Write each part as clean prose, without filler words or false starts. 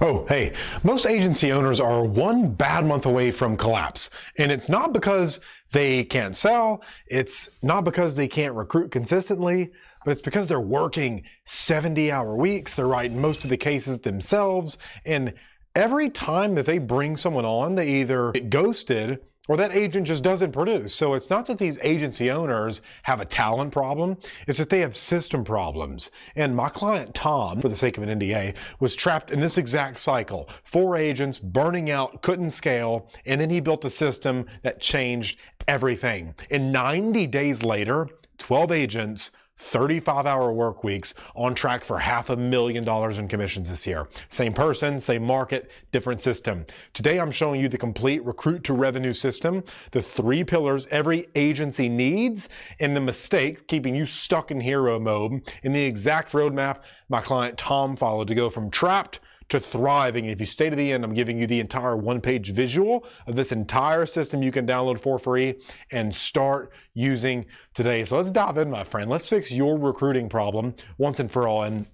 Oh, hey, most agency owners are one bad month away from collapse. And it's not because they can't sell, it's not because they can't recruit consistently, but it's because they're working 70-hour weeks, they're writing most of the cases themselves, and every time that they bring someone on, they either get ghosted or that agent just doesn't produce. So it's not that these agency owners have a talent problem, it's that they have system problems. And my client, Tom, for the sake of an NDA, was trapped in this exact cycle. 4 agents burning out, couldn't scale, and then he built a system that changed everything. And 90 days later, 12 agents, 35-hour work weeks, on track for $500,000 in commissions this year. Same person, same market, different system. Today I'm showing you the complete recruit to revenue system, the 3 pillars every agency needs, and the mistake keeping you stuck in hero mode, in the exact roadmap my client Tom followed to go from trapped to thriving. If you stay to the end, I'm giving you the entire 1-page visual of this entire system you can download for free and start using today. So let's dive in, my friend. Let's fix your recruiting problem once and for all. And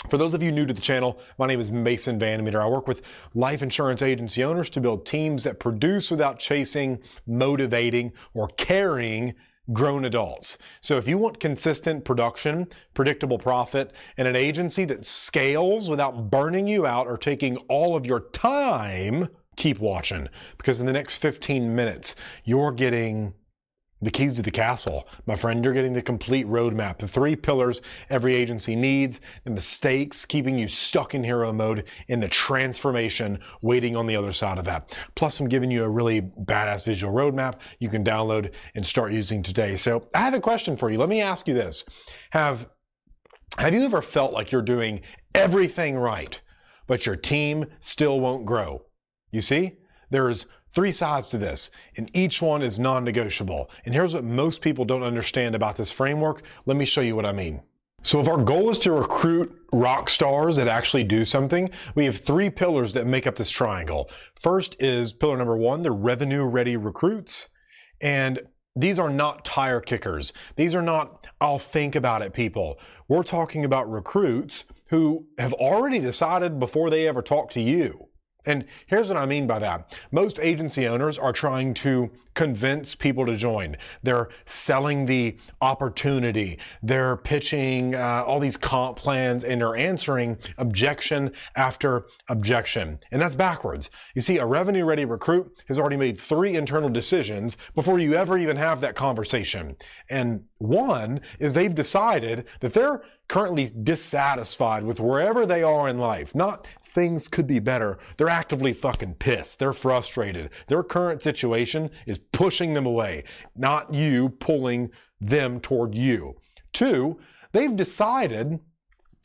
for those of you new to the channel, my name is Mason Vandemeter. I work with life insurance agency owners to build teams that produce without chasing, motivating, or carrying grown adults. So if you want consistent production, predictable profit, and an agency that scales without burning you out or taking all of your time, keep watching, because in the next 15 minutes, you're getting the keys to the castle. My friend, you're getting the complete roadmap, the 3 pillars every agency needs, the mistakes keeping you stuck in hero mode, and the transformation waiting on the other side of that. Plus, I'm giving you a really badass visual roadmap you can download and start using today. So I have a question for you. Let me ask you this. Have you ever felt like you're doing everything right, but your team still won't grow? You see, there's 3 sides to this, and each one is non-negotiable. And here's what most people don't understand about this framework. Let me show you what I mean. So if our goal is to recruit rock stars that actually do something, we have 3 pillars that make up this triangle. First is pillar number 1, the revenue-ready recruits. And these are not tire kickers. These are not, I'll think about it people. We're talking about recruits who have already decided before they ever talk to you. And here's what I mean by that. Most agency owners are trying to convince people to join. They're selling the opportunity. They're pitching all these comp plans, and they're answering objection after objection. And that's backwards. You see, a revenue-ready recruit has already made 3 internal decisions before you ever even have that conversation. And one is they've decided that they're currently dissatisfied with wherever they are in life. Not things could be better. They're actively fucking pissed. They're frustrated. Their current situation is pushing them away, not you pulling them toward you. 2, they've decided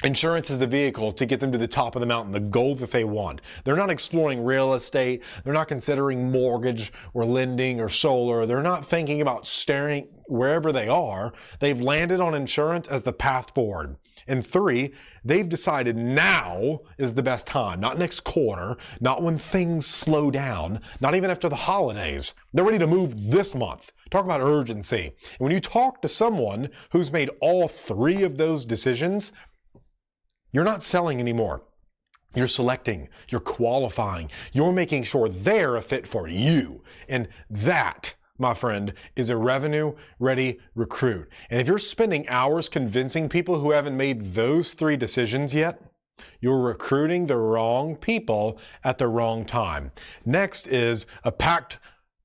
insurance is the vehicle to get them to the top of the mountain, the goal that they want. They're not exploring real estate. They're not considering mortgage or lending or solar. They're not thinking about staring wherever they are. They've landed on insurance as the path forward. And 3, they've decided now is the best time, not next quarter, not when things slow down, not even after the holidays. They're ready to move this month. Talk about urgency. And when you talk to someone who's made all 3 of those decisions, you're not selling anymore. You're selecting, you're qualifying, you're making sure they're a fit for you. And that, my friend, is a revenue-ready recruit. And if you're spending hours convincing people who haven't made those 3 decisions yet, you're recruiting the wrong people at the wrong time. Next is a packed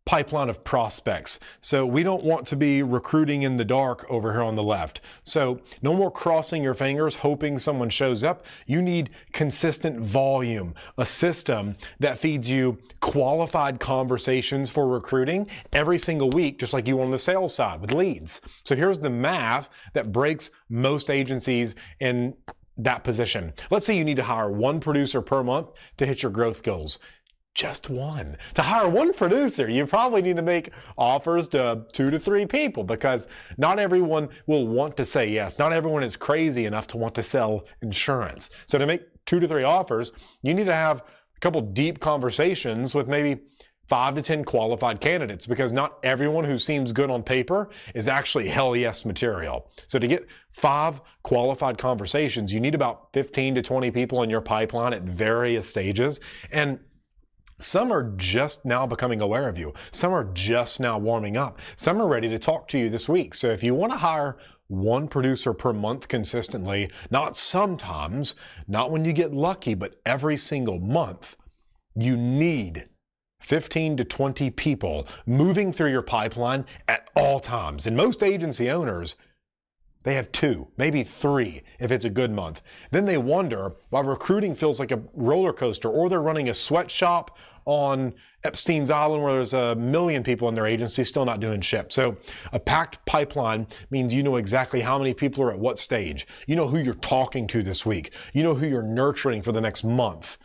pipeline of prospects. So we don't want to be recruiting in the dark over here on the left. So no more crossing your fingers hoping someone shows up. You need consistent volume, a system that feeds you qualified conversations for recruiting every single week, just like you on the sales side with leads. So here's the math that breaks most agencies in that position. Let's say you need to hire 1 producer per month to hit your growth goals. Just 1. To hire 1 producer, you probably need to make offers to 2 to 3 people, because not everyone will want to say yes. Not everyone is crazy enough to want to sell insurance. So to make 2 to 3 offers, you need to have a couple deep conversations with maybe 5 to 10 qualified candidates, because not everyone who seems good on paper is actually hell yes material. So to get 5 qualified conversations, you need about 15 to 20 people in your pipeline at various stages. And some are just now becoming aware of you. Some are just now warming up. Some are ready to talk to you this week. So if you want to hire one producer per month consistently, not sometimes, not when you get lucky, but every single month, you need 15 to 20 people moving through your pipeline at all times. And most agency owners, they have 2, maybe 3 if it's a good month. Then they wonder why recruiting feels like a roller coaster, or they're running a sweatshop on Epstein's Island where there's 1 million people in their agency still not doing shit. So a packed pipeline means you know exactly how many people are at what stage. You know who you're talking to this week. You know who you're nurturing for the next month.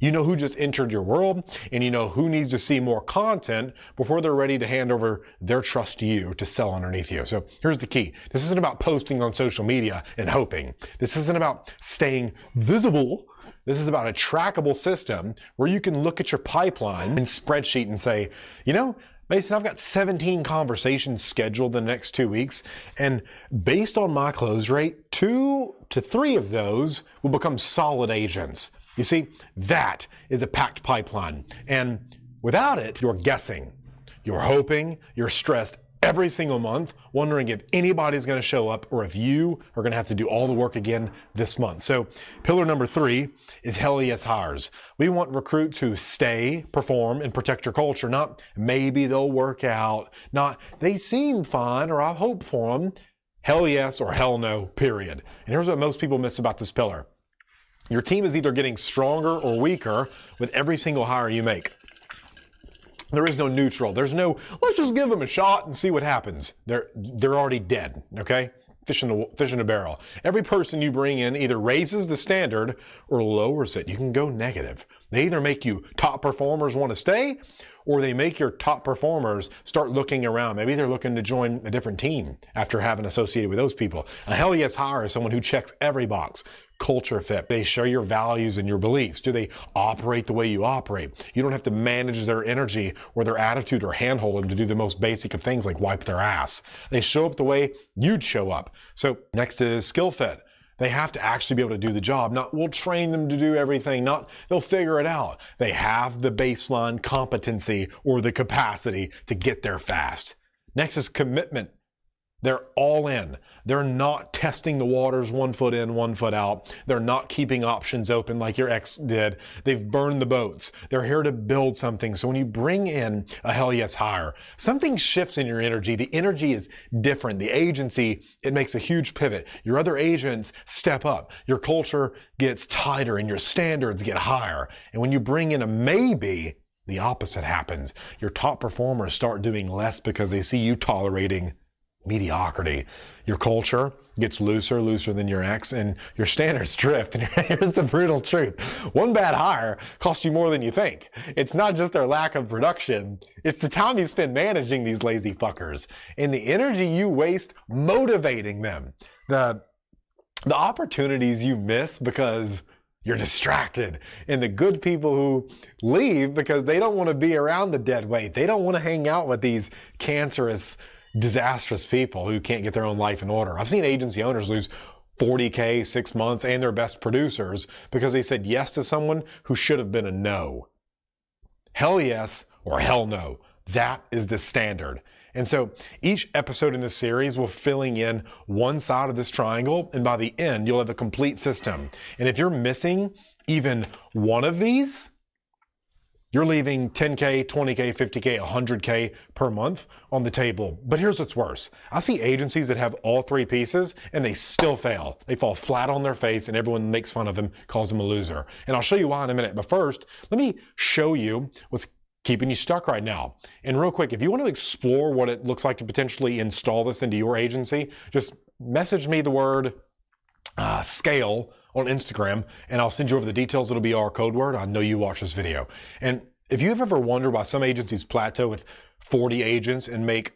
You know who just entered your world, and you know who needs to see more content before they're ready to hand over their trust to you to sell underneath you. So here's the key. This isn't about posting on social media and hoping. This isn't about staying visible. This is about a trackable system where you can look at your pipeline and spreadsheet and say, you know, Mason, I've got 17 conversations scheduled the next 2 weeks, and based on my close rate, 2 to 3 of those will become solid agents. You see, that is a packed pipeline. And without it, you're guessing, you're hoping, you're stressed every single month, wondering if anybody's going to show up or if you are going to have to do all the work again this month. So pillar number 3 is hell yes hires. We want recruits who stay, perform, and protect your culture. Not maybe they'll work out, not they seem fine or I hope for them. Hell yes or hell no, period. And here's what most people miss about this pillar. Your team is either getting stronger or weaker with every single hire you make. There is no neutral. There's no, let's just give them a shot and see what happens. They're already dead, okay? Fish in a barrel. Every person you bring in either raises the standard or lowers it. You can go negative. They either make you top performers want to stay, or they make your top performers start looking around. Maybe they're looking to join a different team after having associated with those people. A hell yes hire is someone who checks every box. Culture fit. They share your values and your beliefs. Do they operate the way you operate? You don't have to manage their energy or their attitude or handhold them to do the most basic of things like wipe their ass. They show up the way you'd show up. So next is skill fit. They have to actually be able to do the job. Not we'll train them to do everything. Not they'll figure it out. They have the baseline competency or the capacity to get there fast. Next is commitment. They're all in. They're not testing the waters 1 foot in, 1 foot out. They're not keeping options open like your ex did. They've burned the boats. They're here to build something. So when you bring in a hell yes hire, something shifts in your energy. The energy is different. The agency, it makes a huge pivot. Your other agents step up. Your culture gets tighter and your standards get higher. And when you bring in a maybe, the opposite happens. Your top performers start doing less because they see you tolerating mediocrity. Your culture gets looser than your ex, and your standards drift. And here's the brutal truth. One bad hire costs you more than you think. It's not just their lack of production. It's the time you spend managing these lazy fuckers and the energy you waste motivating them. The opportunities you miss because you're distracted, and the good people who leave because they don't want to be around the dead weight. They don't want to hang out with these cancerous, disastrous people who can't get their own life in order. I've seen agency owners lose $40K 6 months and their best producers because they said yes to someone who should have been a no. Hell yes or hell no. That is the standard. And so each episode in this series will filling in one side of this triangle, and by the end, you'll have a complete system. And if you're missing even one of these, you're leaving 10K, 20K, 50K, 100K per month on the table. But here's what's worse. I see agencies that have all 3 pieces and they still fail. They fall flat on their face and everyone makes fun of them, calls them a loser. And I'll show you why in a minute. But first, let me show you what's keeping you stuck right now. And real quick, if you want to explore what it looks like to potentially install this into your agency, just message me the word scale on Instagram, and I'll send you over the details. It'll be our code word. I know you watch this video. And if you've ever wondered why some agencies plateau with 40 agents and make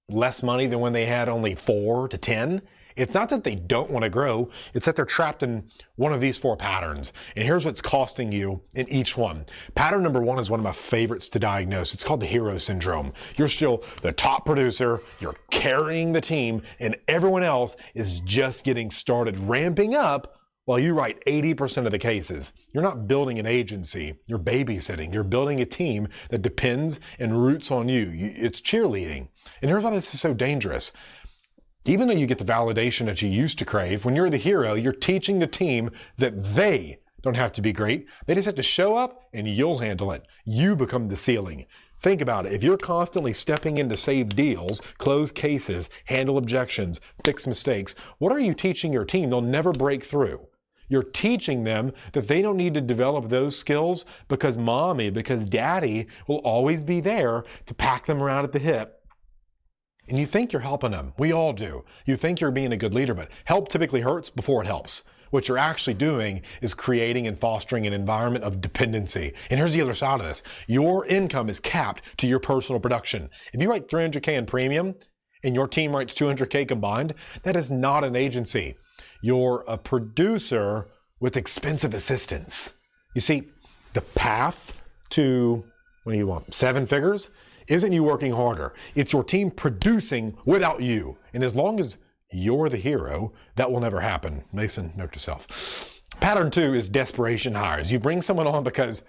less money than when they had only 4 to 10, It's not that they don't want to grow, it's that they're trapped in one of these 4 patterns. And here's what's costing you in each one. Pattern number 1 is one of my favorites to diagnose. It's called the hero syndrome. You're still the top producer, you're carrying the team, and everyone else is just getting started ramping up while you write 80% of the cases. You're not building an agency, you're babysitting. You're building a team that depends and roots on you. It's cheerleading. And here's why this is so dangerous. Even though you get the validation that you used to crave, when you're the hero, you're teaching the team that they don't have to be great. They just have to show up and you'll handle it. You become the ceiling. Think about it. If you're constantly stepping in to save deals, close cases, handle objections, fix mistakes, what are you teaching your team? They'll never break through. You're teaching them that they don't need to develop those skills because mommy, because daddy will always be there to pack them around at the hip. And you think you're helping them. We all do. You think you're being a good leader, but help typically hurts before it helps. What you're actually doing is creating and fostering an environment of dependency. And here's the other side of this. Your income is capped to your personal production. If you write $300K in premium and your team writes $200K combined, that is not an agency. You're a producer with expensive assistants. You see, the path to, 7 figures, isn't you working harder. It's your team producing without you. And as long as you're the hero, that will never happen. Mason, note to self. Pattern 2 is desperation hires. You bring someone on because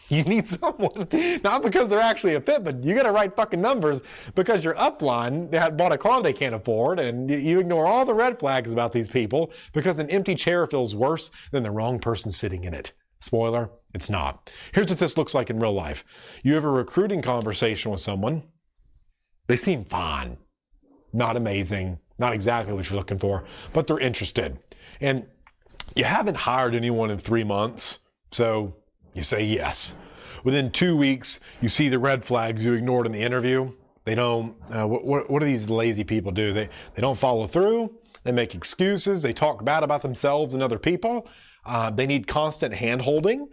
you need someone, not because they're actually a fit, but you got to write fucking numbers because your upline had bought a car they can't afford, and you ignore all the red flags about these people because an empty chair feels worse than the wrong person sitting in it. Spoiler, it's not. Here's what this looks like in real life. You have a recruiting conversation with someone. They seem fine, not amazing, not exactly what you're looking for, but they're interested. And you haven't hired anyone in 3 months, so you say yes. Within 2 weeks, you see the red flags you ignored in the interview. They don't, what do these lazy people do? They don't follow through. They make excuses. They talk bad about themselves and other people. They need constant hand-holding.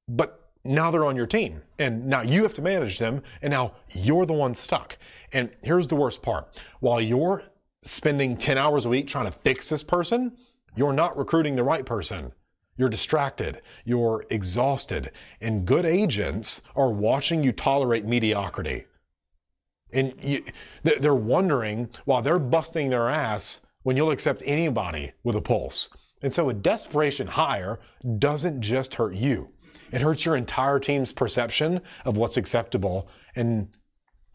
But now they're on your team. And now you have to manage them. And now you're the one stuck. And here's the worst part. While you're spending 10 hours a week trying to fix this person, you're not recruiting the right person. You're distracted, you're exhausted, and good agents are watching you tolerate mediocrity. And they're wondering while they're busting their ass when you'll accept anybody with a pulse. And so a desperation hire doesn't just hurt you. It hurts your entire team's perception of what's acceptable, and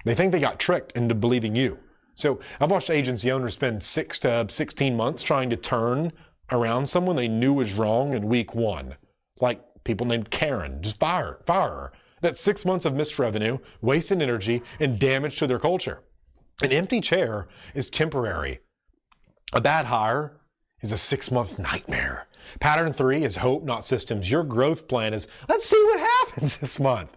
they think they got tricked into believing you. So I've watched agency owners spend 6 to 16 months trying to turn around someone they knew was wrong in week 1. Like people named Karen, just fire her. That's 6 months of missed revenue, wasted energy, and damage to their culture. An empty chair is temporary. A bad hire is a 6-month nightmare. Pattern 3 is hope, not systems. Your growth plan is, let's see what happens this month.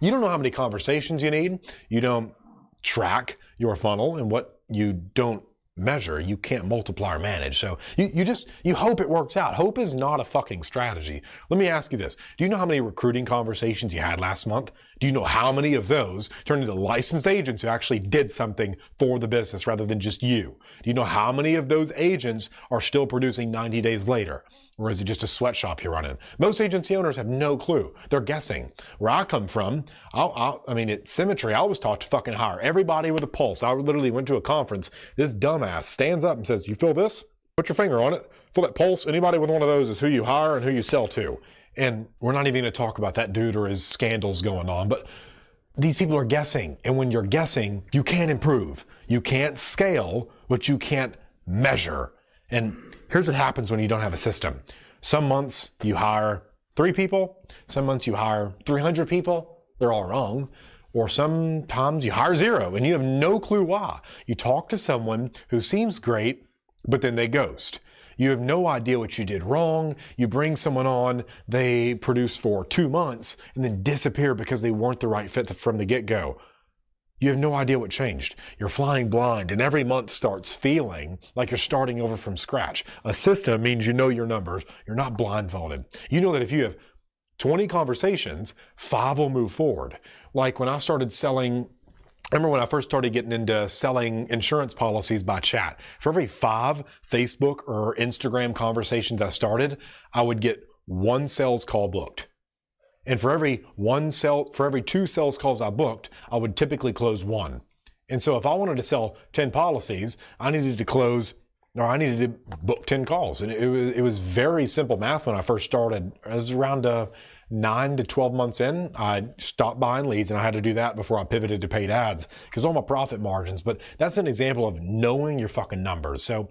You don't know how many conversations you need. You don't track your funnel, and what you don't measure, you can't multiply or manage. So you hope it works out. Hope is not a fucking strategy. Let me ask you this. Do you know how many recruiting conversations you had last month? Do you know how many of those turned into licensed agents who actually did something for the business rather than just you? Do you know how many of those agents are still producing 90 days later? Or is it just a sweatshop you're running? Most agency owners have no clue. They're guessing. Where I come from, at Symmetry, I was taught to fucking hire everybody with a pulse. I literally went to a conference. This dumbass stands up and says, you feel this? Put your finger on it. Feel that pulse? Anybody with one of those is who you hire and who you sell to. And we're not even going to talk about that dude or his scandals going on, but these people are guessing. And when you're guessing, you can't improve. You can't scale what you can't measure. And here's what happens when you don't have a system. Some months you hire 3 people. Some months you hire 300 people. They're all wrong. Or sometimes you hire 0 and you have no clue why. You talk to someone who seems great, but then they ghost. You have no idea what you did wrong. You bring someone on, they produce for 2 months and then disappear because they weren't the right fit from the get-go. You have no idea what changed. You're flying blind, and every month starts feeling like you're starting over from scratch. A system means you know your numbers. You're not blindfolded. You know that if you have 20 conversations, 5 will move forward. Like when I started selling remember when I first started getting into selling insurance policies by chat, for every 5 Facebook or Instagram conversations I started, I would get 1 sales call booked. And for every 2 sales calls I booked, I would typically close 1. And so if I wanted to sell 10 policies, I needed to book 10 calls. And it was very simple math when I first started. It was around 9 to 12 months in, I stopped buying leads, and I had to do that before I pivoted to paid ads because all my profit margins. But that's an example of knowing your fucking numbers. So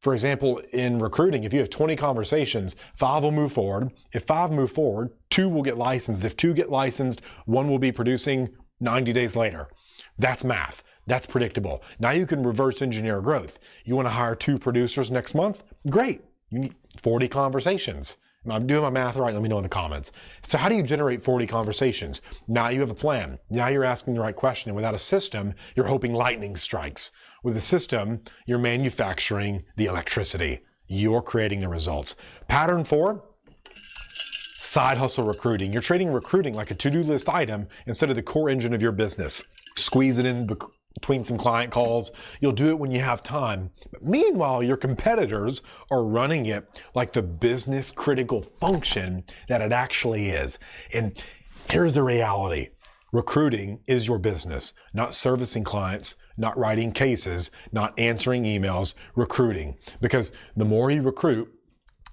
for example, in recruiting, if you have 20 conversations, 5 will move forward. If 5 move forward, 2 will get licensed. If 2 get licensed, 1 will be producing 90 days later. That's math. That's predictable. Now you can reverse engineer growth. You want to hire 2 producers next month? Great. You need 40 conversations. Am I doing my math right? Let me know in the comments. So how do you generate 40 conversations? Now you have a plan. Now you're asking the right question. And without a system, you're hoping lightning strikes. With a system, you're manufacturing the electricity. You're creating the results. Pattern 4, side hustle recruiting. You're treating recruiting like a to-do list item instead of the core engine of your business. Squeeze it in between some client calls. You'll do it when you have time. But meanwhile, your competitors are running it like the business critical function that it actually is. And here's the reality. Recruiting is your business, not servicing clients, not writing cases, not answering emails, recruiting. Because the more you recruit,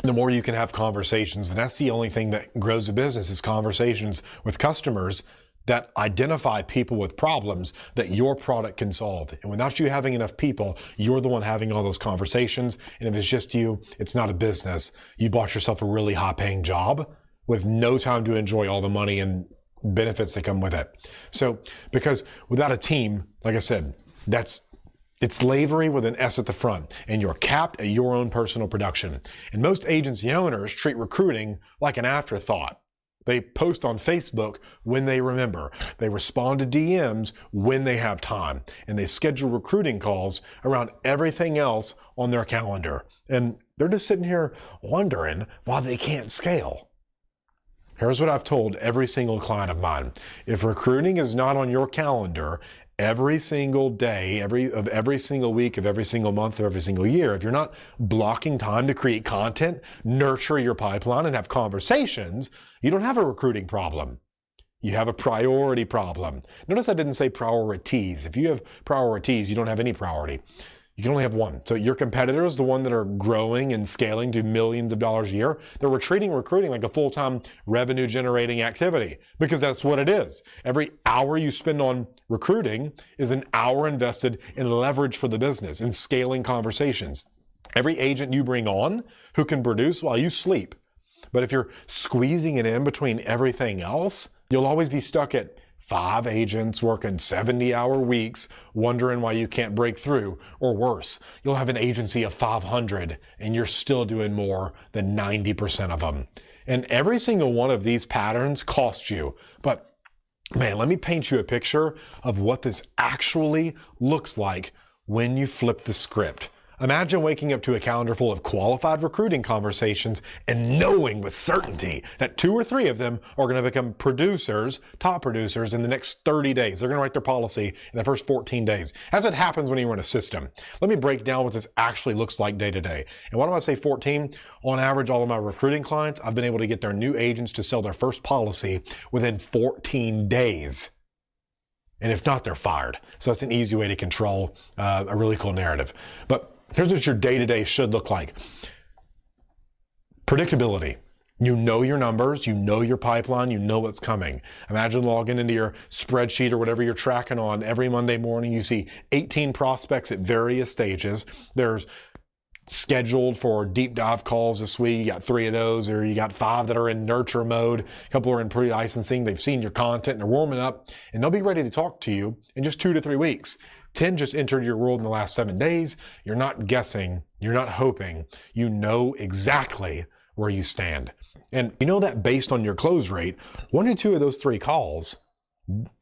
the more you can have conversations. And that's the only thing that grows a business is conversations with customers that identify people with problems that your product can solve. And without you having enough people, you're the one having all those conversations. And if it's just you, it's not a business. You bought yourself a really high-paying job with no time to enjoy all the money and benefits that come with it. So, because without a team, like I said, it's slavery with an S at the front, and you're capped at your own personal production. And most agency owners treat recruiting like an afterthought. They post on Facebook when they remember. They respond to DMs when they have time. And they schedule recruiting calls around everything else on their calendar. And they're just sitting here wondering why they can't scale. Here's what I've told every single client of mine. If recruiting is not on your calendar every single day, every single week, of every single month, of every single year, if you're not blocking time to create content, nurture your pipeline, and have conversations, you don't have a recruiting problem. You have a priority problem. Notice I didn't say priorities. If you have priorities, you don't have any priority. You can only have one. So your competitors, the one that are growing and scaling to millions of dollars a year, they're treating recruiting like a full-time revenue generating activity because that's what it is. Every hour you spend on recruiting is an hour invested in leverage for the business and scaling conversations. Every agent you bring on who can produce while you sleep. But if you're squeezing it in between everything else, you'll always be stuck at 5 agents working 70-hour weeks, wondering why you can't break through, or worse, you'll have an agency of 500 and you're still doing more than 90% of them. And every single one of these patterns costs you. But man, let me paint you a picture of what this actually looks like when you flip the script. Imagine waking up to a calendar full of qualified recruiting conversations and knowing with certainty that 2 or 3 of them are going to become producers, top producers, in the next 30 days. They're going to write their policy in the first 14 days. That's what happens when you run a system. Let me break down what this actually looks like day to day. And why do I say 14? On average, all of my recruiting clients, I've been able to get their new agents to sell their first policy within 14 days. And if not, they're fired. So that's an easy way to control a really cool narrative. But here's what your day-to-day should look like. Predictability. You know your numbers, you know your pipeline, you know what's coming. Imagine logging into your spreadsheet or whatever you're tracking on every Monday morning. You see 18 prospects at various stages. There's scheduled for deep dive calls this week. You got 3 of those, or you got 5 that are in nurture mode. A couple are in pre-licensing. They've seen your content and they're warming up, and they'll be ready to talk to you in just 2 to 3 weeks. 10 just entered your world in the last 7 days. You're not guessing. You're not hoping. You know exactly where you stand. And you know that based on your close rate, 1 or 2 of those 3 calls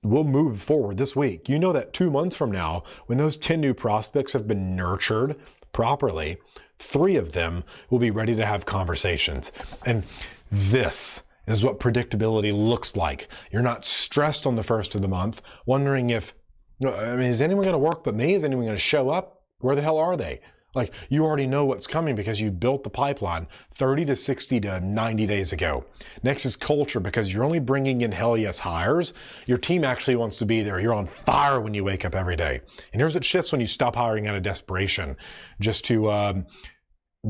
will move forward this week. You know that 2 months from now, when those 10 new prospects have been nurtured properly, 3 of them will be ready to have conversations. And this is what predictability looks like. You're not stressed on the first of the month, wondering if No, I mean, is anyone going to work but me? Is anyone going to show up? Where the hell are they? Like, you already know what's coming because you built the pipeline 30 to 60 to 90 days ago. Next is culture, because you're only bringing in hell yes hires. Your team actually wants to be there. You're on fire when you wake up every day. And here's what shifts when you stop hiring out of desperation, just to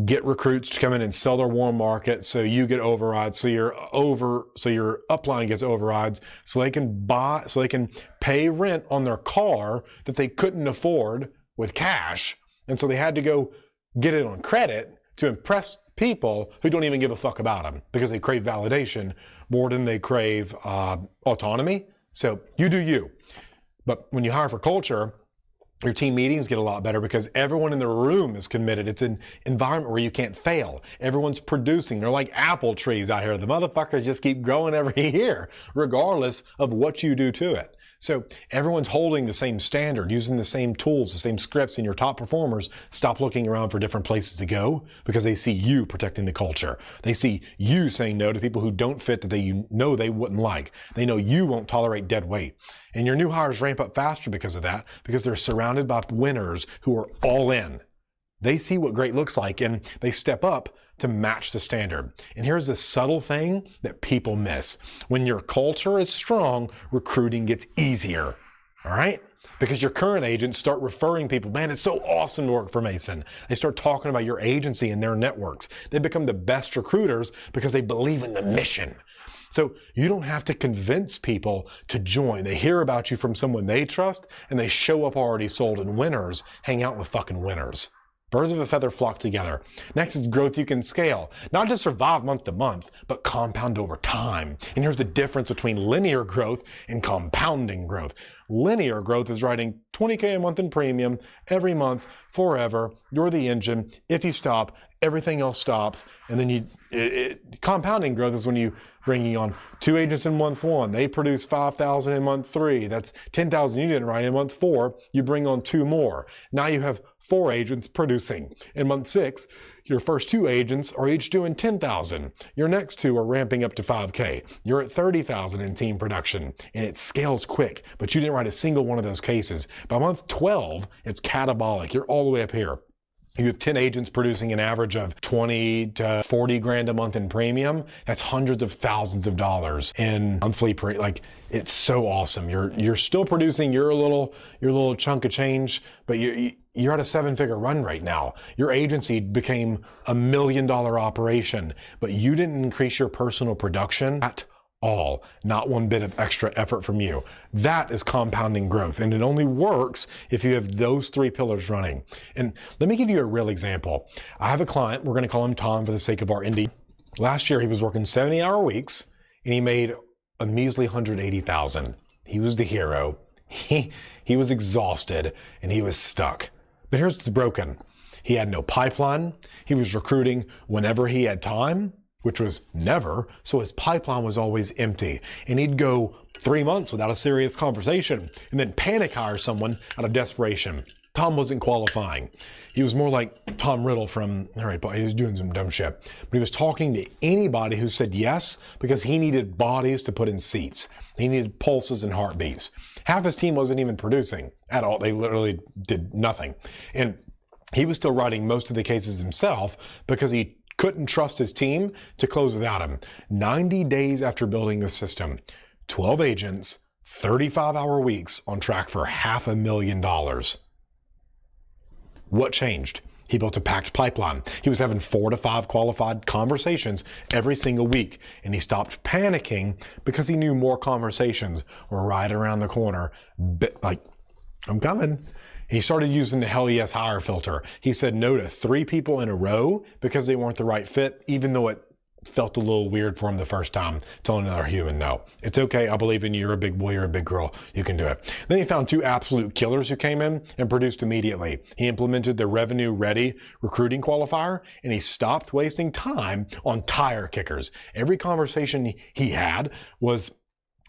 get recruits to come in and sell their warm market, so you get overrides, so your upline gets overrides, so they can pay rent on their car that they couldn't afford with cash. And so they had to go get it on credit to impress people who don't even give a fuck about them, because they crave validation more than they crave autonomy. So you do you. But when you hire for culture, your team meetings get a lot better because everyone in the room is committed. It's an environment where you can't fail. Everyone's producing. They're like apple trees out here. The motherfuckers just keep growing every year, regardless of what you do to it. So everyone's holding the same standard, using the same tools, the same scripts, and your top performers stop looking around for different places to go because they see you protecting the culture. They see you saying no to people who don't fit that they know they wouldn't like. They know you won't tolerate dead weight. And your new hires ramp up faster because of that, because they're surrounded by winners who are all in. They see what great looks like and they step up to match the standard. And here's the subtle thing that people miss. When your culture is strong, recruiting gets easier, all right? Because your current agents start referring people, man, it's so awesome to work for Mason. They start talking about your agency and their networks. They become the best recruiters because they believe in the mission. So you don't have to convince people to join. They hear about you from someone they trust and they show up already sold, and winners hang out with fucking winners. Birds of a feather flock together. Next is growth you can scale. Not just survive month to month, but compound over time. And here's the difference between linear growth and compounding growth. Linear growth is writing $20K a month in premium every month, forever. You're the engine. If you stop, everything else stops. And then compounding growth is when you bringing on 2 agents in month 1. They produce 5,000 in month 3. That's 10,000 you didn't write in month 4. You bring on 2 more. Now you have 4 agents producing. In month 6, your first 2 agents are each doing 10,000. Your next 2 are ramping up to 5K. You're at 30,000 in team production, and it scales quick, but you didn't write a single one of those cases. By month 12, it's catabolic. You're all the way up here. You have 10 agents producing an average of 20 to 40 grand a month in premium. That's hundreds of thousands of dollars in monthly like, it's so awesome. You're still producing your little chunk of change, but you're at a 7-figure run rate now. Your agency became $1 million operation, but you didn't increase your personal production at all. Not one bit of extra effort from you. That is compounding growth, and it only works if you have those 3 pillars running. And let me give you a real example. I have a client, we're going to call him Tom for the sake of our indie. Last year he was working 70-hour weeks and he made a measly $180,000. He was the hero. He was exhausted and he was stuck. But here's what's broken. He had no pipeline. He was recruiting whenever he had time, which was never, so his pipeline was always empty. And he'd go 3 months without a serious conversation and then panic hire someone out of desperation. Tom wasn't qualifying. He was more like Tom Riddle from, all right, he was doing some dumb shit. But he was talking to anybody who said yes because he needed bodies to put in seats. He needed pulses and heartbeats. Half his team wasn't even producing at all. They literally did nothing. And he was still writing most of the cases himself because he couldn't trust his team to close without him. 90 days after building the system, 12 agents, 35-hour weeks, on track for $500,000. What changed? He built a packed pipeline. He was having 4 to 5 qualified conversations every single week, and he stopped panicking because he knew more conversations were right around the corner. Like, I'm coming. He started using the hell yes hire filter. He said no to 3 people in a row because they weren't the right fit, even though it felt a little weird for him the first time telling another human no. It's okay, I believe in you, you're a big boy, you're a big girl, you can do it. Then he found 2 absolute killers who came in and produced immediately. He implemented the revenue ready recruiting qualifier, and he stopped wasting time on tire kickers. Every conversation he had was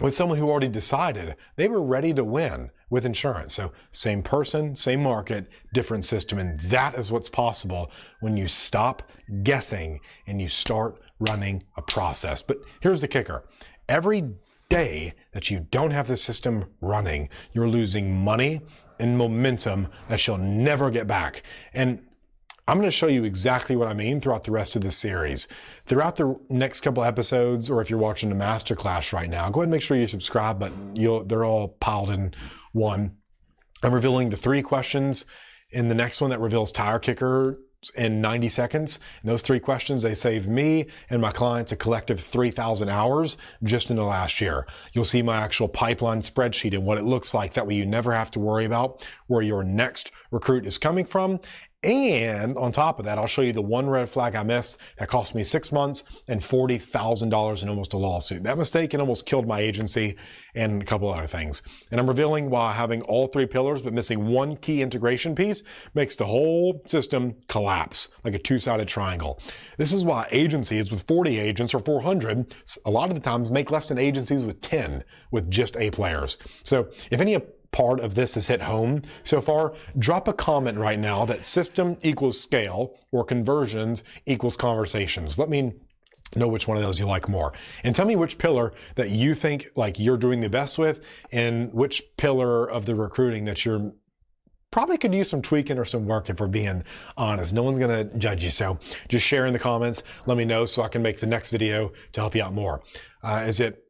with someone who already decided they were ready to win with insurance. So same person, same market, different system. And that is what's possible when you stop guessing and you start running a process. But here's the kicker. Every day that you don't have the system running, you're losing money and momentum that you'll never get back. And I'm going to show you exactly what I mean throughout the rest of this series. Throughout the next couple episodes, or if you're watching the masterclass right now, go ahead and make sure you subscribe, but they're all piled in one. I'm revealing the 3 questions in the next one that reveals tire kicker in 90 seconds. And those 3 questions, they save me and my clients a collective 3,000 hours just in the last year. You'll see my actual pipeline spreadsheet and what it looks like. That way you never have to worry about where your next recruit is coming from. And on top of that, I'll show you the 1 red flag I missed that cost me 6 months and $40,000 in almost a lawsuit. That mistake almost killed my agency and a couple other things. And I'm revealing why having all 3 pillars but missing 1 key integration piece makes the whole system collapse like a 2-sided triangle. This is why agencies with 40 agents or 400 a lot of the times make less than agencies with 10 with just A players. So if any part of this has hit home so far, drop a comment right now that system equals scale or conversions equals conversations. Let me know which one of those you like more. And tell me which pillar that you think like you're doing the best with and which pillar of the recruiting that you're probably could use some tweaking or some work, if we're being honest. No one's gonna judge you. So just share in the comments, let me know so I can make the next video to help you out more. Is it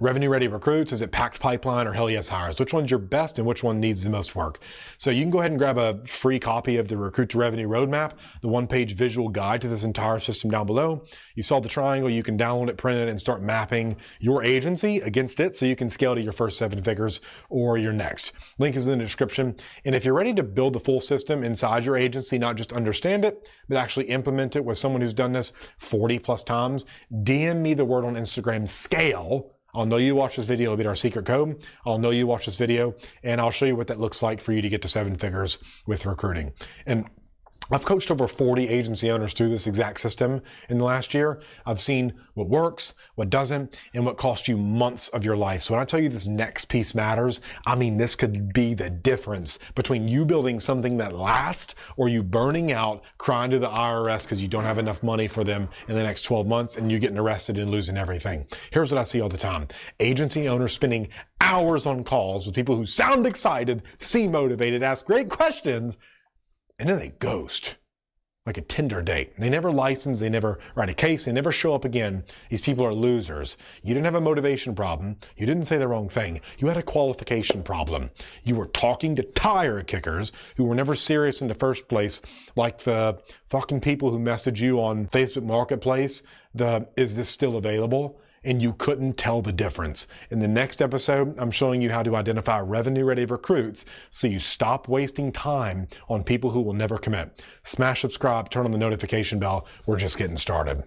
revenue ready recruits? Is it packed pipeline or hell yes hires? Which one's your best and which one needs the most work? So you can go ahead and grab a free copy of the Recruit to Revenue Roadmap, the 1-page visual guide to this entire system down below. You saw the triangle, you can download it, print it, and start mapping your agency against it so you can scale to your first 7 figures or your next. Link is in the description. And if you're ready to build the full system inside your agency, not just understand it, but actually implement it with someone who's done this 40 plus times, DM me the word on Instagram, scale. I'll know you watch this video, it'll be our secret code. I'll know you watch this video, and I'll show you what that looks like for you to get to 7 figures with recruiting. And I've coached over 40 agency owners through this exact system in the last year. I've seen what works, what doesn't, and what costs you months of your life. So when I tell you this next piece matters, I mean this could be the difference between you building something that lasts or you burning out, crying to the IRS because you don't have enough money for them in the next 12 months and you getting arrested and losing everything. Here's what I see all the time. Agency owners spending hours on calls with people who sound excited, seem motivated, ask great questions, and then they ghost, like a Tinder date. They never license, they never write a case, they never show up again. These people are losers. You didn't have a motivation problem. You didn't say the wrong thing. You had a qualification problem. You were talking to tire kickers who were never serious in the first place, like the fucking people who message you on Facebook Marketplace, is this still available? And you couldn't tell the difference. In the next episode, I'm showing you how to identify revenue-ready recruits so you stop wasting time on people who will never commit. Smash subscribe, turn on the notification bell. We're just getting started.